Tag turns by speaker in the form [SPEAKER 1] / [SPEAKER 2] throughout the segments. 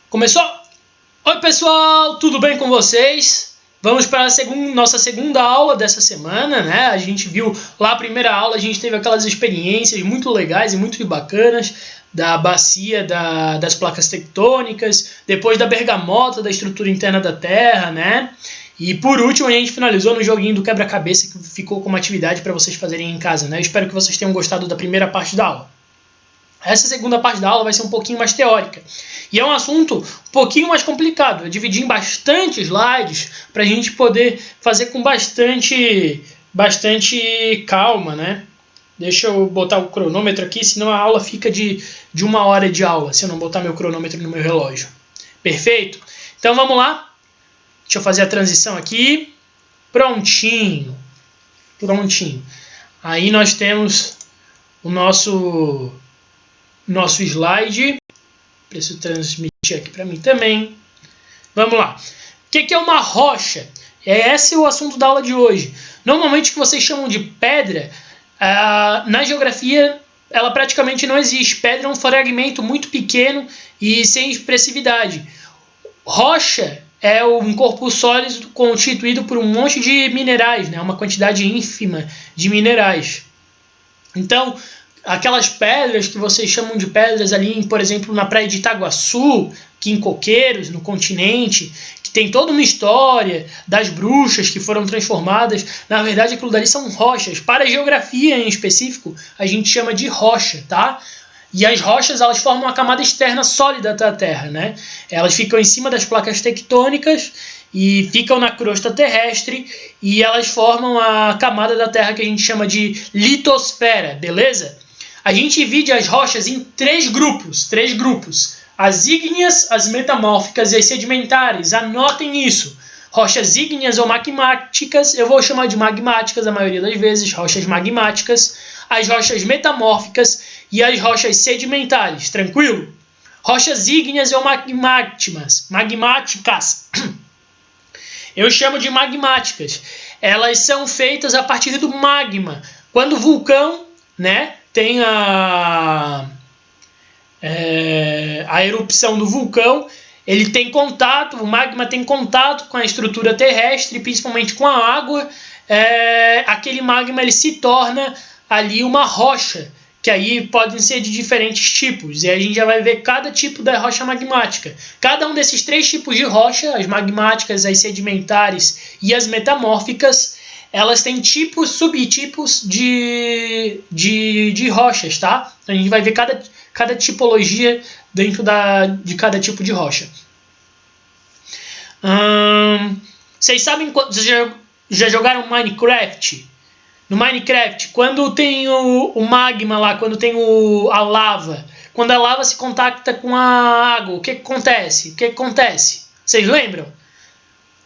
[SPEAKER 1] Começou? Oi pessoal, tudo bem com vocês? Vamos para a nossa segunda aula dessa semana, né? A gente viu lá a primeira aula, a gente teve aquelas experiências muito legais e muito bacanas da bacia das placas tectônicas, depois da bergamota, da estrutura interna da Terra, né? E por último a gente finalizou no joguinho do quebra-cabeça que ficou como atividade para vocês fazerem em casa, né? Eu espero que vocês tenham gostado da primeira parte da aula. Essa segunda parte da aula vai ser um pouquinho mais teórica. E é um assunto um pouquinho mais complicado. Eu dividi em bastante slides para a gente poder fazer com bastante calma, né? Deixa eu botar o cronômetro aqui, senão a aula fica de 1 hora de aula, se eu não botar meu cronômetro no meu relógio. Perfeito? Então vamos lá. Deixa eu fazer a transição aqui. Prontinho. Aí nós temos o nosso slide. Preciso transmitir aqui para mim também. Vamos lá. O que é uma rocha? Esse é o assunto da aula de hoje. Normalmente o que vocês chamam de pedra, na geografia ela praticamente não existe. Pedra é um fragmento muito pequeno e sem expressividade. Rocha é um corpo sólido constituído por um monte de minerais, né? Uma quantidade ínfima de minerais. Então, aquelas pedras que vocês chamam de pedras ali, por exemplo, na praia de Itaguaçu, aqui em Coqueiros, no continente, que tem toda uma história das bruxas que foram transformadas, na verdade aquilo dali são rochas. Para a geografia em específico, a gente chama de rocha, tá? E as rochas, elas formam uma camada externa sólida da Terra, né? Elas ficam em cima das placas tectônicas e ficam na crosta terrestre e elas formam a camada da Terra que a gente chama de litosfera, beleza? A gente divide as rochas em três grupos. As ígneas, as metamórficas e as sedimentares. Anotem isso. Rochas ígneas ou magmáticas, eu vou chamar de magmáticas a maioria das vezes, rochas magmáticas, as rochas metamórficas e as rochas sedimentares, tranquilo? Rochas ígneas ou magmáticas, eu chamo de magmáticas. Elas são feitas a partir do magma. Quando o vulcão, né, tem a erupção do vulcão, ele tem contato, o magma tem contato com a estrutura terrestre, principalmente com a água, aquele magma ele se torna ali uma rocha, que aí podem ser de diferentes tipos, e aí a gente já vai ver cada tipo da rocha magmática. Cada um desses três tipos de rocha, as magmáticas, as sedimentares e as metamórficas, elas têm tipos, subtipos de rochas, tá? Então a gente vai ver cada tipologia dentro de cada tipo de rocha. Vocês sabem, vocês já jogaram Minecraft? No Minecraft, quando tem o magma lá, quando tem a lava, quando a lava se contacta com a água, o que acontece? Vocês lembram?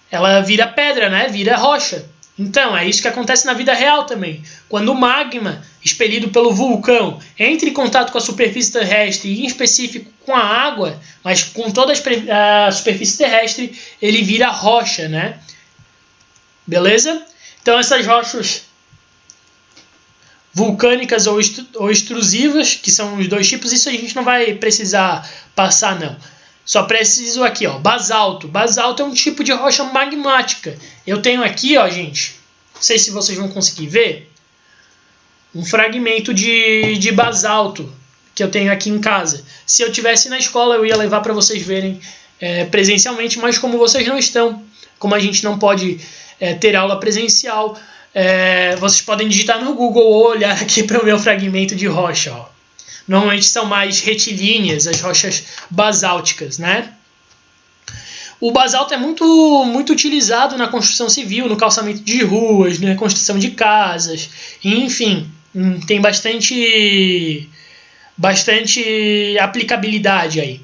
[SPEAKER 1] Ela vira pedra, né? Vira rocha. Então, é isso que acontece na vida real também. Quando o magma, expelido pelo vulcão, entra em contato com a superfície terrestre, e em específico com a água, mas com toda a superfície terrestre, ele vira rocha, né? Beleza? Então, essas rochas vulcânicas ou extrusivas, que são os dois tipos, isso a gente não vai precisar passar, não. Só preciso aqui, ó, basalto. Basalto é um tipo de rocha magmática. Eu tenho aqui, ó, gente, não sei se vocês vão conseguir ver, um fragmento de basalto que eu tenho aqui em casa. Se eu tivesse na escola, eu ia levar para vocês verem presencialmente, mas como vocês não estão, como a gente não pode ter aula presencial, vocês podem digitar no Google ou olhar aqui para o meu fragmento de rocha, ó. Normalmente são mais retilíneas, as rochas basálticas, né? O basalto é muito utilizado na construção civil, no calçamento de ruas, na construção de casas, enfim, tem bastante aplicabilidade aí.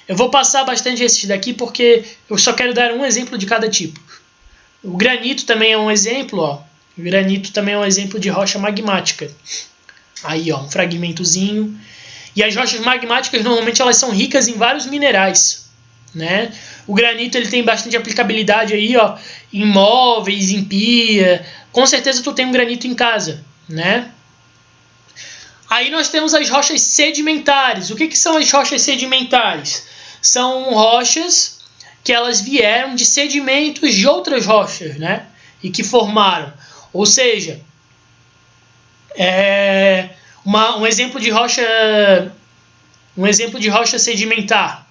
[SPEAKER 1] Eu vou passar bastante esses daqui porque eu só quero dar um exemplo de cada tipo. O granito também é um exemplo, ó. O granito também é um exemplo de rocha magmática. Aí, ó, um fragmentozinho. E as rochas magmáticas, normalmente, elas são ricas em vários minerais, né? O granito, ele tem bastante aplicabilidade aí, ó, em móveis, em pia. Com certeza tu tem um granito em casa, né? Aí nós temos as rochas sedimentares. O que são as rochas sedimentares? são rochas que elas vieram de sedimentos de outras rochas, né? E que formaram. Ou seja, um exemplo de rocha sedimentar.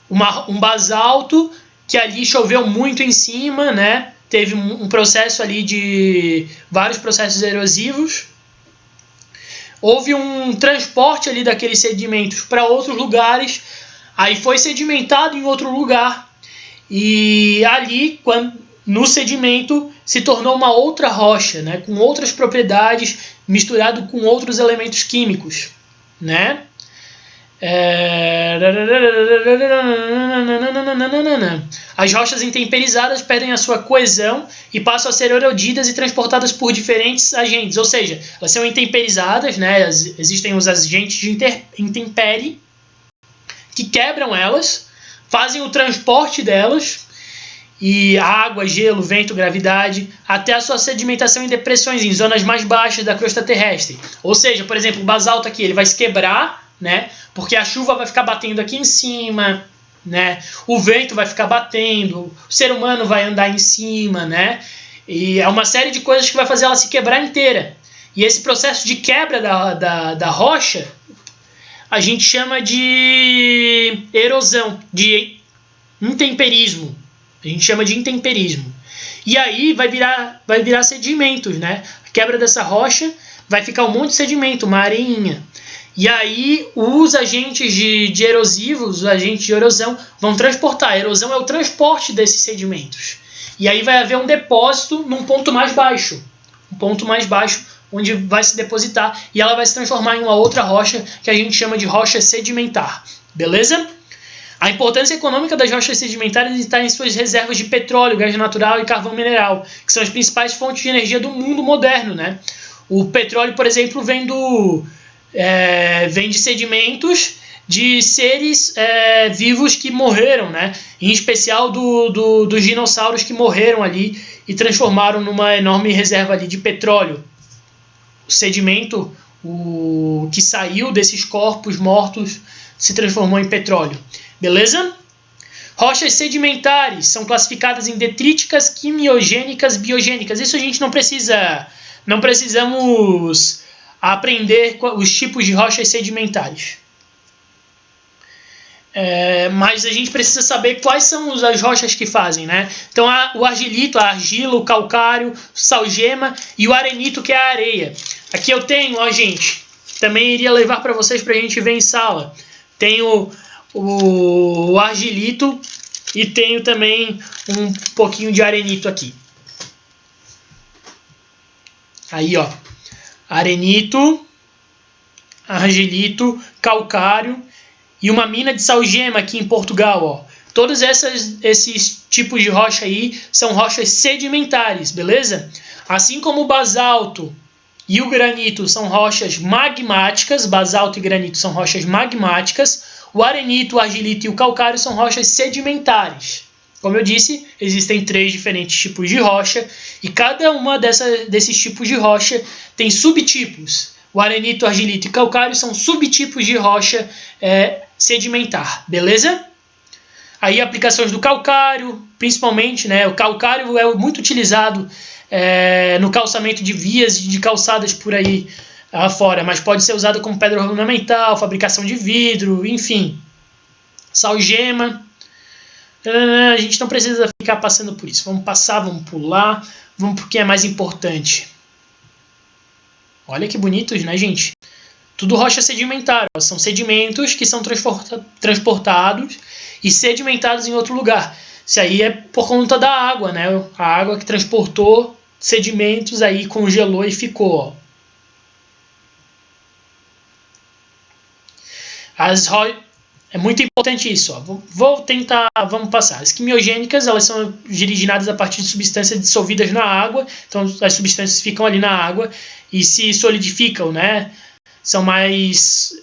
[SPEAKER 1] Um basalto que ali choveu muito em cima, né? Teve um processo ali de vários processos erosivos. Houve um transporte ali daqueles sedimentos para outros lugares. Aí foi sedimentado em outro lugar. E ali, no sedimento, se tornou uma outra rocha, né? Com outras propriedades, misturado com outros elementos químicos, né? As rochas intemperizadas perdem a sua coesão e passam a ser erodidas e transportadas por diferentes agentes, ou seja, elas são intemperizadas, né? Existem os agentes de intempérie que quebram elas, fazem o transporte delas, e água, gelo, vento, gravidade, até a sua sedimentação em depressões, em zonas mais baixas da crosta terrestre. Ou seja, por exemplo, o basalto aqui, ele vai se quebrar, né? Porque a chuva vai ficar batendo aqui em cima, né? O vento vai ficar batendo, o ser humano vai andar em cima, né? E é uma série de coisas que vai fazer ela se quebrar inteira. E esse processo de quebra da rocha, a gente chama de erosão, de intemperismo. A gente chama de intemperismo. E aí vai virar sedimentos, né? A quebra dessa rocha vai ficar um monte de sedimento, uma areinha. E aí os agentes de erosivos, os agentes de erosão, vão transportar. A erosão é o transporte desses sedimentos. E aí vai haver um depósito num ponto mais baixo. Um ponto mais baixo onde vai se depositar. E ela vai se transformar em uma outra rocha que a gente chama de rocha sedimentar. Beleza? A importância econômica das rochas sedimentares está em suas reservas de petróleo, gás natural e carvão mineral, que são as principais fontes de energia do mundo moderno, né? O petróleo, por exemplo, vem de sedimentos de seres vivos que morreram, né? Em especial dos dinossauros que morreram ali e transformaram numa enorme reserva ali de petróleo. O sedimento que saiu desses corpos mortos se transformou em petróleo. Beleza? Rochas sedimentares são classificadas em detríticas, quimiogênicas, biogênicas. Isso a gente não precisamos aprender os tipos de rochas sedimentares. Mas a gente precisa saber quais são as rochas que fazem, né? Então, o argilito, a argila, o calcário, o salgema e o arenito, que é a areia. Aqui eu tenho, gente, também iria levar para vocês para a gente ver em sala. Tenho o argilito e tenho também um pouquinho de arenito aqui. Aí, ó, arenito, argilito, calcário e uma mina de salgema aqui em Portugal, ó. Todos esses tipos de rocha aí são rochas sedimentares, beleza? Assim como o basalto e o granito são rochas magmáticas, basalto e granito são rochas magmáticas, o arenito, o argilito e o calcário são rochas sedimentares. Como eu disse, existem 3 diferentes tipos de rocha e cada uma desses tipos de rocha tem subtipos. O arenito, o argilito e o calcário são subtipos de rocha sedimentar, beleza? Aí aplicações do calcário, principalmente, né? O calcário é muito utilizado no calçamento de vias e de calçadas por aí fora, mas pode ser usado como pedra ornamental, fabricação de vidro, enfim. Salgema. A gente não precisa ficar passando por isso. Vamos passar, vamos pular, vamos porque é mais importante. Olha que bonitos, né, gente? Tudo rocha sedimentar. São sedimentos que são transportados e sedimentados em outro lugar. Isso aí é por conta da água, né? A água que transportou sedimentos aí congelou e ficou, ó. É muito importante isso, ó. Vamos passar. As quimiogênicas, elas são originadas a partir de substâncias dissolvidas na água, então as substâncias ficam ali na água e se solidificam, né? São mais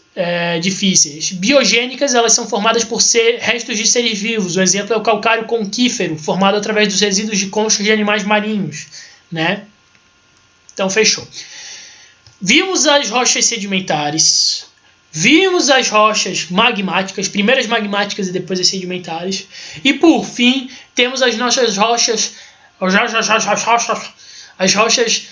[SPEAKER 1] difíceis. Biogênicas, elas são formadas por restos de seres vivos. O exemplo é o calcário conquífero, formado através dos resíduos de conchas de animais marinhos, né? Então, fechou. Vimos as rochas sedimentares, Vimos as rochas magmáticas, primeiras magmáticas e depois as sedimentares. E por fim, temos as nossas rochas, as rochas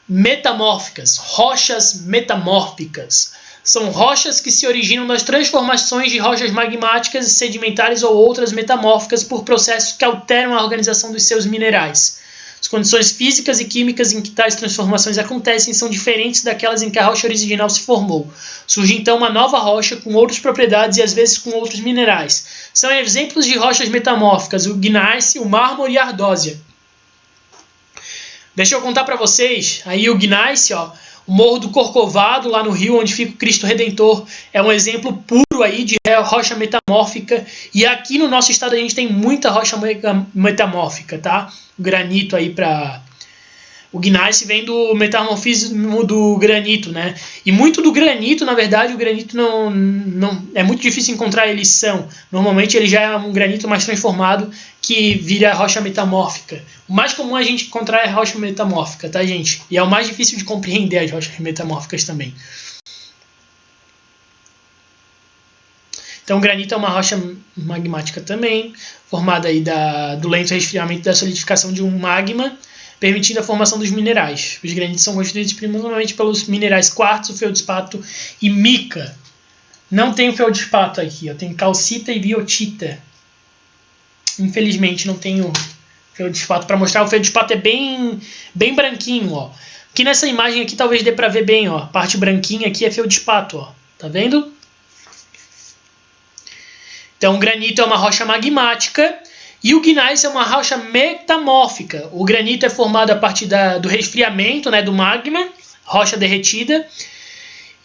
[SPEAKER 1] metamórficas. Rochas metamórficas. São rochas que se originam das transformações de rochas magmáticas e sedimentares ou outras metamórficas por processos que alteram a organização dos seus minerais. As condições físicas e químicas em que tais transformações acontecem são diferentes daquelas em que a rocha original se formou. Surge então uma nova rocha com outras propriedades e às vezes com outros minerais. São exemplos de rochas metamórficas o gneiss, o mármore e a ardósia. Deixa eu contar para vocês, aí o gneiss, ó, o Morro do Corcovado, lá no Rio, onde fica o Cristo Redentor, é um exemplo puro aí de rocha metamórfica. E aqui no nosso estado a gente tem muita rocha metamórfica, tá? O granito aí para... O gneiss vem do metamorfismo do granito, né? E muito do granito, na verdade, o granito não é muito difícil encontrar a lição. Normalmente ele já é um granito mais transformado que vira rocha metamórfica. O mais comum a gente encontrar é rocha metamórfica, tá, gente? E é o mais difícil de compreender as rochas metamórficas também. Então o granito é uma rocha magmática também, formada aí do lento resfriamento da solidificação de um magma, permitindo a formação dos minerais. Os granitos são constituídos primeiramente pelos minerais quartzo, feldspato e mica. Não tenho feldspato aqui, eu tenho calcita e biotita. Infelizmente não tenho feldspato para mostrar. O feldspato é bem branquinho, ó. Aqui nessa imagem aqui talvez dê para ver bem, ó. A parte branquinha aqui é feldspato, ó. Tá vendo? Então o granito é uma rocha magmática. E o gneiss é uma rocha metamórfica. O granito é formado a partir do resfriamento, né, do magma, rocha derretida.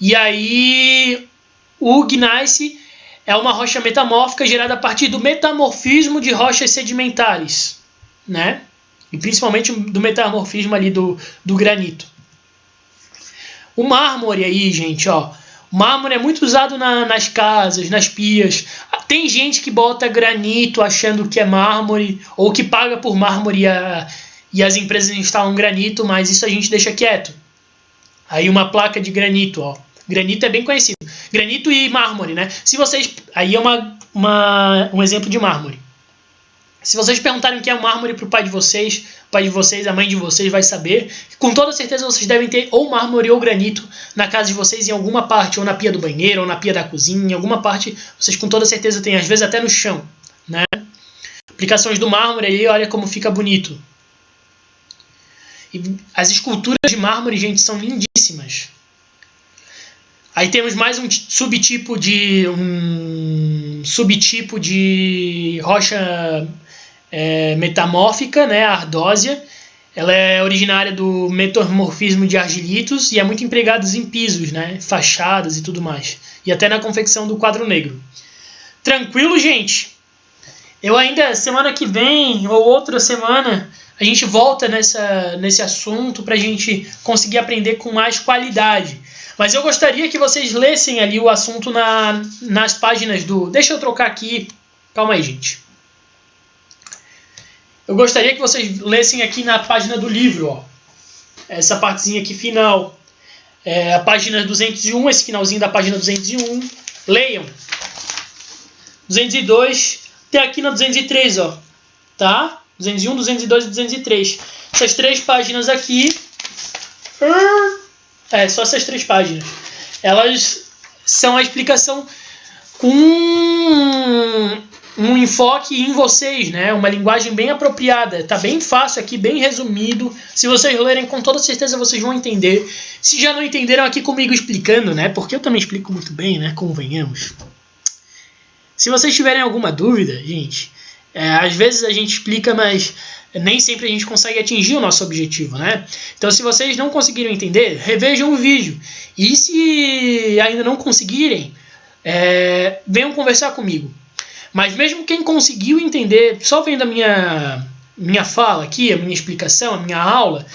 [SPEAKER 1] E aí o gneiss é uma rocha metamórfica gerada a partir do metamorfismo de rochas sedimentares, né? E principalmente do metamorfismo ali do granito. O mármore aí, gente, ó. O mármore é muito usado nas casas, nas pias. Tem gente que bota granito achando que é mármore, ou que paga por mármore e as empresas instalam granito, mas isso a gente deixa quieto. Aí uma placa de granito, ó. Granito é bem conhecido. Granito e mármore, né? Se vocês... Aí é um exemplo de mármore. Se vocês perguntarem o que é mármore para o pai de vocês, a mãe de vocês vai saber. Com toda certeza vocês devem ter ou mármore ou granito na casa de vocês em alguma parte, ou na pia do banheiro, ou na pia da cozinha, em alguma parte vocês com toda certeza têm, às vezes até no chão, né? Aplicações do mármore aí, olha como fica bonito. E as esculturas de mármore, gente, são lindíssimas. Aí temos mais um subtipo de rocha metamórfica, né, a ardósia. Ela é originária do metamorfismo de argilitos e é muito empregada em pisos, né, fachadas e tudo mais. E até na confecção do quadro negro. Tranquilo, gente? Eu ainda, semana que vem ou outra semana, a gente volta nesse assunto para a gente conseguir aprender com mais qualidade. Mas eu gostaria que vocês lessem ali o assunto nas páginas do... Deixa eu trocar aqui. Calma aí, gente. Eu gostaria que vocês lessem aqui na página do livro, ó. Essa partezinha aqui final. A página 201, esse finalzinho da página 201. Leiam. 202, até aqui na 203, ó. Tá? 201, 202 e 203. Essas três páginas aqui... só essas três páginas. Elas são a explicação com um enfoque em vocês, né? Uma linguagem bem apropriada. Tá bem fácil aqui, bem resumido. Se vocês lerem, com toda certeza vocês vão entender. Se já não entenderam aqui comigo explicando, né? Porque eu também explico muito bem, né? Convenhamos. Se vocês tiverem alguma dúvida, gente, às vezes a gente explica, mas nem sempre a gente consegue atingir o nosso objetivo, né? Então, se vocês não conseguiram entender, revejam o vídeo. E se ainda não conseguirem, venham conversar comigo. Mas mesmo quem conseguiu entender, só vendo a minha fala aqui, a minha explicação, a minha aula,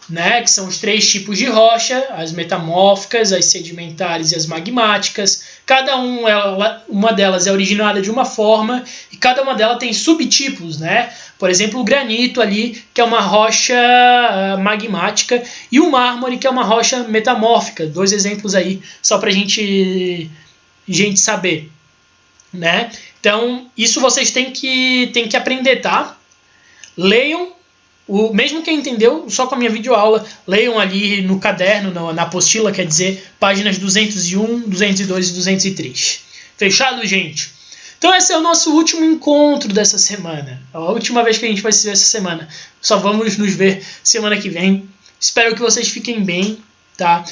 [SPEAKER 1] né, que são os três tipos de rocha, as metamórficas, as sedimentares e as magmáticas. Cada uma delas é originada de uma forma e cada uma delas tem subtipos, né? Por exemplo, o granito ali, que é uma rocha magmática, e o mármore, que é uma rocha metamórfica. Dois exemplos aí, só para a gente gente saber, né? Então, isso vocês têm que aprender, tá? Leiam, mesmo quem entendeu, só com a minha videoaula, leiam ali no caderno, na apostila, quer dizer, páginas 201, 202 e 203. Fechado, gente? Então esse é o nosso último encontro dessa semana. A última vez que a gente vai se ver essa semana. Só vamos nos ver semana que vem. Espero que vocês fiquem bem, tá?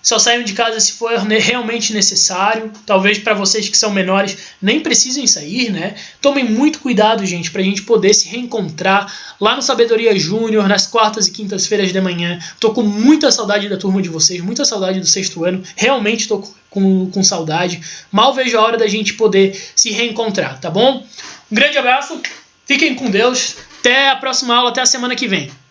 [SPEAKER 1] Só saiam de casa se for realmente necessário. Talvez para vocês que são menores nem precisem sair, né? Tomem muito cuidado, gente, para a gente poder se reencontrar lá no Sabedoria Júnior, nas quartas e quintas-feiras de manhã. Tô com muita saudade da turma de vocês, muita saudade do sexto ano. Realmente tô com saudade. Mal vejo a hora da gente poder se reencontrar, tá bom? Um grande abraço, fiquem com Deus. Até a próxima aula, até a semana que vem.